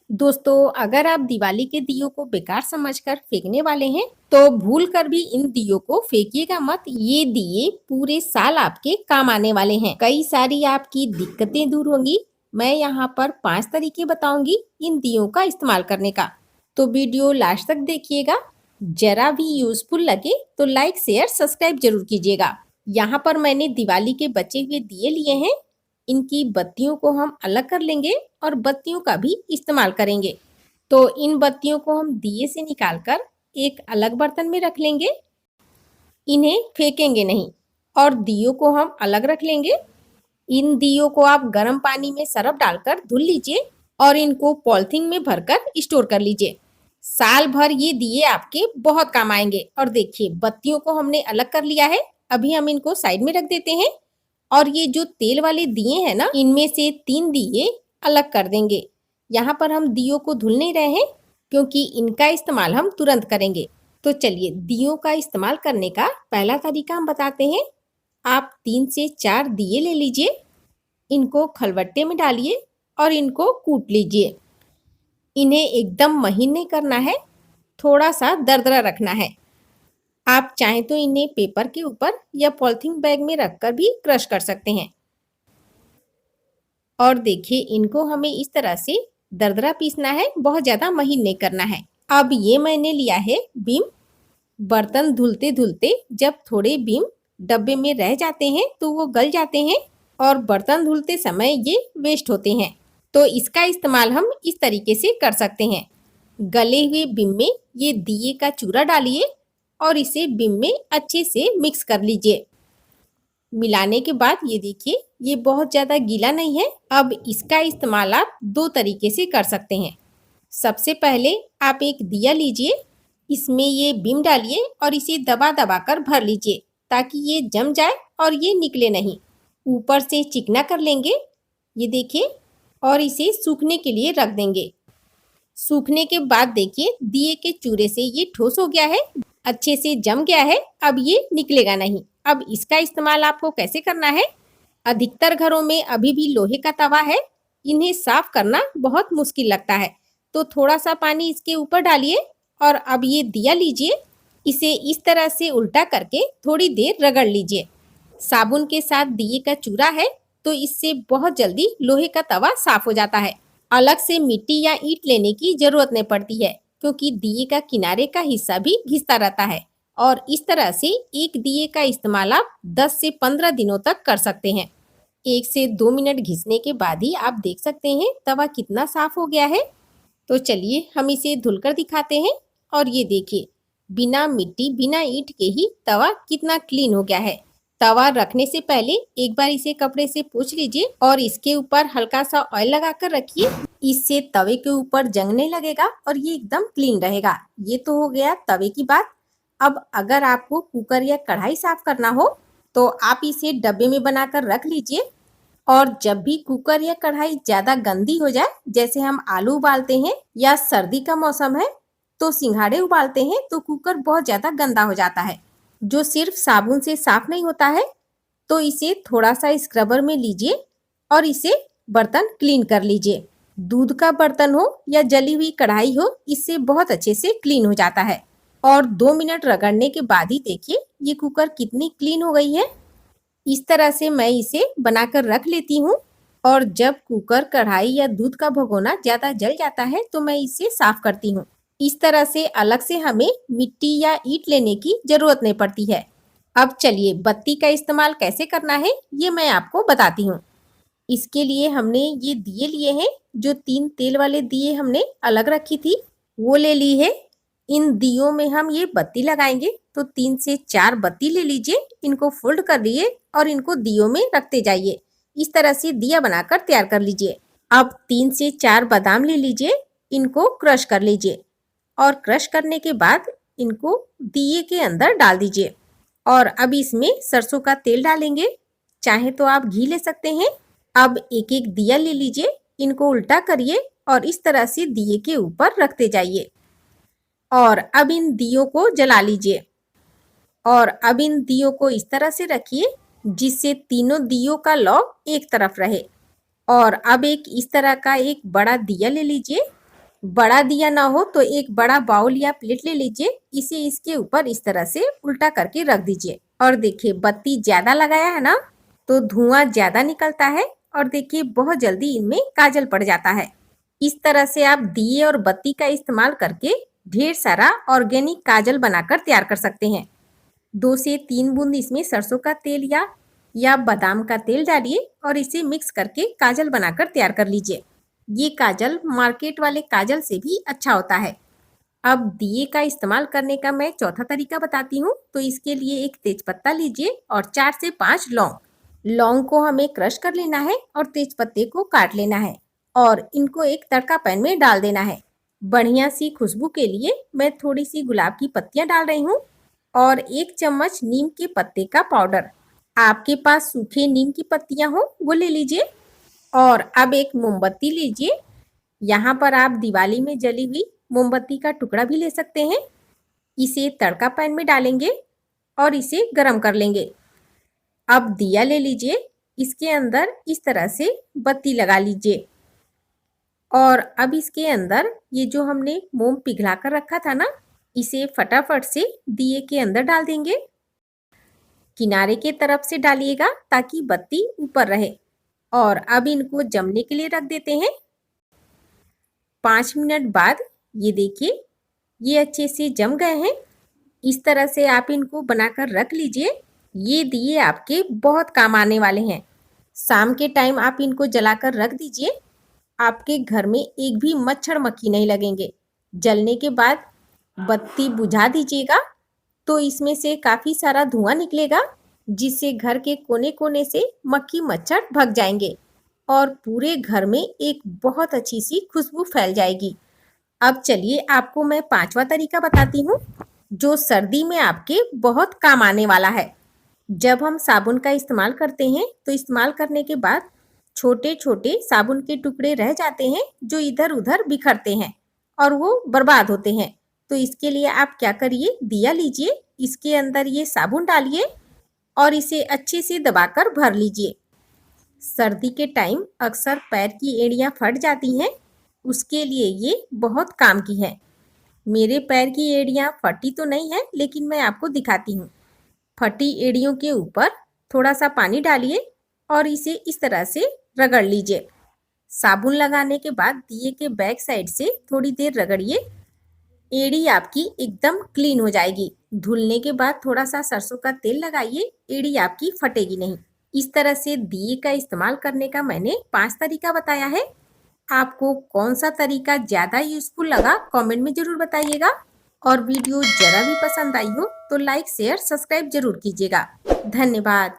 दोस्तों, अगर आप दिवाली के दियों को बेकार समझकर फेंकने वाले हैं, तो भूल कर भी इन दियों को फेंकिएगा मत। ये दिए पूरे साल आपके काम आने वाले हैं। कई सारी आपकी दिक्कतें दूर होंगी। मैं यहाँ पर 5 तरीके बताऊंगी इन दियों का इस्तेमाल करने का। तो वीडियो लास्ट तक देखिएगा। जरा भी यूजफुल लगे तो लाइक, शेयर, सब्सक्राइब जरूर कीजिएगा। यहाँ पर मैंने दिवाली के बचे हुए दिए लिए हैं। इनकी बत्तियों को हम अलग कर लेंगे और बत्तियों का भी इस्तेमाल करेंगे। तो इन बत्तियों को हम दिए से निकालकर एक अलग बर्तन में रख लेंगे। इन्हें फेंकेंगे नहीं और दियों को हम अलग रख लेंगे। इन दियों को आप गर्म पानी में सरफ डालकर धुल लीजिए और इनको पॉलिथीन में भरकर स्टोर कर लीजिए। साल भर ये दिए आपके बहुत काम आएंगे। और देखिए, बत्तियों को हमने अलग कर लिया है। अभी हम इनको साइड में रख देते हैं और ये जो तेल वाले दिए हैं ना, इनमें से 3 दिए अलग कर देंगे। यहाँ पर हम दियों को धुल नहीं रहे हैं क्योंकि इनका इस्तेमाल हम तुरंत करेंगे। तो चलिए, दियों का इस्तेमाल करने का पहला तरीका हम बताते हैं। आप 3 से 4 दिए ले लीजिए, इनको खलबट्टे में डालिए और इनको कूट लीजिए। इन्हें एकदम महीन नहीं करना है, थोड़ा सा दरदरा रखना है। आप चाहें तो इन्हें पेपर के ऊपर या पॉलिथीन बैग में रखकर भी क्रश कर सकते हैं। और देखिए, इनको हमें इस तरह से दरदरा पीसना है, बहुत ज़्यादा महीन नहीं करना है। अब ये मैंने लिया है बीम। बर्तन धुलते धुलते जब थोड़े बीम डब्बे में रह जाते हैं तो वो गल जाते हैं और बर्तन धुलते समय ये वेस्ट होते हैं। तो इसका इस्तेमाल हम इस तरीके से कर सकते हैं। गले हुए बीम में ये दिए का चूरा डालिए और इसे बीम में अच्छे से मिक्स कर लीजिए। मिलाने के बाद ये देखिए, ये बहुत ज़्यादा गीला नहीं है। अब इसका इस्तेमाल आप 2 तरीके से कर सकते हैं। सबसे पहले आप एक दिया लीजिए, इसमें ये बीम डालिए और इसे दबा दबा कर भर लीजिए ताकि ये जम जाए और ये निकले नहीं। ऊपर से चिकना कर लेंगे, ये देखिए, और इसे सूखने के लिए रख देंगे। सूखने के बाद देखिए, दिए के चूरे से ये ठोस हो गया है, अच्छे से जम गया है। अब ये निकलेगा नहीं। अब इसका इस्तेमाल आपको कैसे करना है। अधिकतर घरों में अभी भी लोहे का तवा है, इन्हें साफ करना बहुत मुश्किल लगता है। तो थोड़ा सा पानी इसके ऊपर डालिए और अब ये दिया लीजिए, इसे इस तरह से उल्टा करके थोड़ी देर रगड़ लीजिए। साबुन के साथ दिए का चूरा है तो इससे बहुत जल्दी लोहे का तवा साफ हो जाता है। अलग से मिट्टी या ईंट लेने की जरूरत नहीं पड़ती है क्योंकि दिए का किनारे का हिस्सा भी घिसता रहता है। और इस तरह से एक दिए का इस्तेमाल आप 10 से 15 दिनों तक कर सकते हैं। 1 से 2 मिनट घिसने के बाद ही आप देख सकते हैं तवा कितना साफ हो गया है। तो चलिए, हम इसे धुलकर दिखाते हैं। और ये देखिए, बिना मिट्टी बिना ईंट के ही तवा कितना क्लीन हो गया है। तवा रखने से पहले एक बार इसे कपड़े से पोंछ लीजिए और इसके ऊपर हल्का सा ऑयल लगाकर रखिए। इससे तवे के ऊपर जंग नहीं लगेगा और ये एकदम क्लीन रहेगा। ये तो हो गया तवे की बात। अब अगर आपको कुकर या कढ़ाई साफ करना हो तो आप इसे डब्बे में बनाकर रख लीजिए। और जब भी कुकर या कढ़ाई ज्यादा गंदी हो जाए, जैसे हम आलू उबालते हैं या सर्दी का मौसम है तो सिंघाड़े उबालते हैं, तो कुकर बहुत ज्यादा गंदा हो जाता है जो सिर्फ साबुन से साफ नहीं होता है। तो इसे थोड़ा सा स्क्रबर में लीजिए और इसे बर्तन क्लीन कर लीजिए। दूध का बर्तन हो या जली हुई कढ़ाई हो, इससे बहुत अच्छे से क्लीन हो जाता है। और 2 मिनट रगड़ने के बाद ही देखिए ये कुकर कितनी क्लीन हो गई है। इस तरह से मैं इसे बनाकर रख लेती हूँ। और जब कुकर, कढ़ाई या दूध का भगोना ज्यादा जल जाता है तो मैं इसे साफ करती हूँ। इस तरह से अलग से हमें मिट्टी या ईंट लेने की जरूरत नहीं पड़ती है। अब चलिए, बत्ती का इस्तेमाल कैसे करना है ये मैं आपको बताती हूँ। इसके लिए हमने ये दिए लिए हैं। जो 3 तेल वाले दिए हमने अलग रखी थी वो ले ली है। इन दियों में हम ये बत्ती लगाएंगे। तो 3 से 4 बत्ती ले लीजिए, इनको फोल्ड कर लिए और इनको दियों में रखते जाइए। इस तरह से दिया बनाकर तैयार कर लीजिए। अब 3 से 4 बादाम ले लीजिए, इनको क्रश कर लीजिए और क्रश करने के बाद इनको दिए के अंदर डाल दीजिए। और अब इसमें सरसों का तेल डालेंगे, चाहे तो आप घी ले सकते हैं। अब एक एक दिया ले लीजिए, इनको उल्टा करिए और इस तरह से दिए के ऊपर रखते जाइए। और अब इन दियों को जला लीजिए। और अब इन दियों को इस तरह से रखिए जिससे तीनों दियों का लौ एक तरफ रहे। और अब एक इस तरह का एक बड़ा दिया ले लीजिए बड़ा दिया ना हो तो एक बड़ा बाउल या प्लेट ले लीजिए, इसे इसके ऊपर इस तरह से उल्टा करके रख दीजिए और देखिए बत्ती ज्यादा लगाया है ना तो धुआं ज्यादा निकलता है और देखिए बहुत जल्दी इनमें काजल पड़ जाता है। इस तरह से आप दिए और बत्ती का इस्तेमाल करके ढेर सारा ऑर्गेनिक काजल बनाकर तैयार कर सकते हैं। 2 से 3 बूंद इसमें सरसों का तेल या बादाम का तेल डालिए और इसे मिक्स करके काजल बनाकर तैयार कर लीजिए। ये काजल मार्केट वाले काजल से भी अच्छा होता है। अब दिए का इस्तेमाल करने का मैं चौथा तरीका बताती हूँ। तो इसके लिए एक तेजपत्ता लीजिए और 4 से 5 लौंग। लौंग को हमें क्रश कर लेना है और तेजपत्ते को काट लेना है और इनको एक तड़का पैन में डाल देना है। बढ़िया सी खुशबू के लिए मैं थोड़ी सी गुलाब की पत्तियां डाल रही हूँ और 1 चम्मच नीम के पत्ते का पाउडर। आपके पास सूखे नीम की पत्तियां हो वो ले लीजिए। और अब एक मोमबत्ती लीजिए। यहाँ पर आप दिवाली में जली हुई मोमबत्ती का टुकड़ा भी ले सकते हैं। इसे तड़का पैन में डालेंगे और इसे गरम कर लेंगे। अब दिया ले लीजिए, इसके अंदर इस तरह से बत्ती लगा लीजिए और अब इसके अंदर ये जो हमने मोम पिघला कर रखा था ना, इसे फटाफट से दिए के अंदर डाल देंगे। किनारे के तरफ से डालिएगा ताकि बत्ती ऊपर रहे और अब इनको जमने के लिए रख देते हैं। 5 मिनट बाद ये देखिए ये अच्छे से जम गए हैं। इस तरह से आप इनको बनाकर रख लीजिए। ये दिए आपके बहुत काम आने वाले हैं। शाम के टाइम आप इनको जलाकर रख दीजिए। आपके घर में एक भी मच्छर मक्खी नहीं लगेंगे। जलने के बाद बत्ती बुझा दीजिएगा तो इसमें से काफ़ी सारा धुआं निकलेगा जिससे घर के कोने कोने से मक्खी मच्छर भग जाएंगे और पूरे घर में एक बहुत अच्छी सी खुशबू फैल जाएगी। अब चलिए आपको मैं 5वां तरीका बताती हूँ जो सर्दी में आपके बहुत काम आने वाला है। जब हम साबुन का इस्तेमाल करते हैं तो इस्तेमाल करने के बाद छोटे छोटे साबुन के टुकड़े रह जाते हैं जो इधर उधर बिखरते हैं और वो बर्बाद होते हैं। तो इसके लिए आप क्या करिए, दिया लीजिए, इसके अंदर ये साबुन डालिए और इसे अच्छे से दबाकर भर लीजिए। सर्दी के टाइम अक्सर पैर की एड़ियाँ फट जाती हैं, उसके लिए ये बहुत काम की है। मेरे पैर की एड़ियाँ फटी तो नहीं है लेकिन मैं आपको दिखाती हूँ। फटी एड़ियों के ऊपर थोड़ा सा पानी डालिए और इसे इस तरह से रगड़ लीजिए। साबुन लगाने के बाद दिए के बैक साइड से थोड़ी देर रगड़िए। एड़ी आपकी एकदम क्लीन हो जाएगी। धुलने के बाद थोड़ा सा सरसों का तेल लगाइए, एड़ी आपकी फटेगी नहीं। इस तरह से दिए का इस्तेमाल करने का मैंने 5 तरीका बताया है। आपको कौन सा तरीका ज़्यादा यूजफुल लगा कमेंट में ज़रूर बताइएगा और वीडियो ज़रा भी पसंद आई हो तो लाइक शेयर सब्सक्राइब जरूर कीजिएगा। धन्यवाद।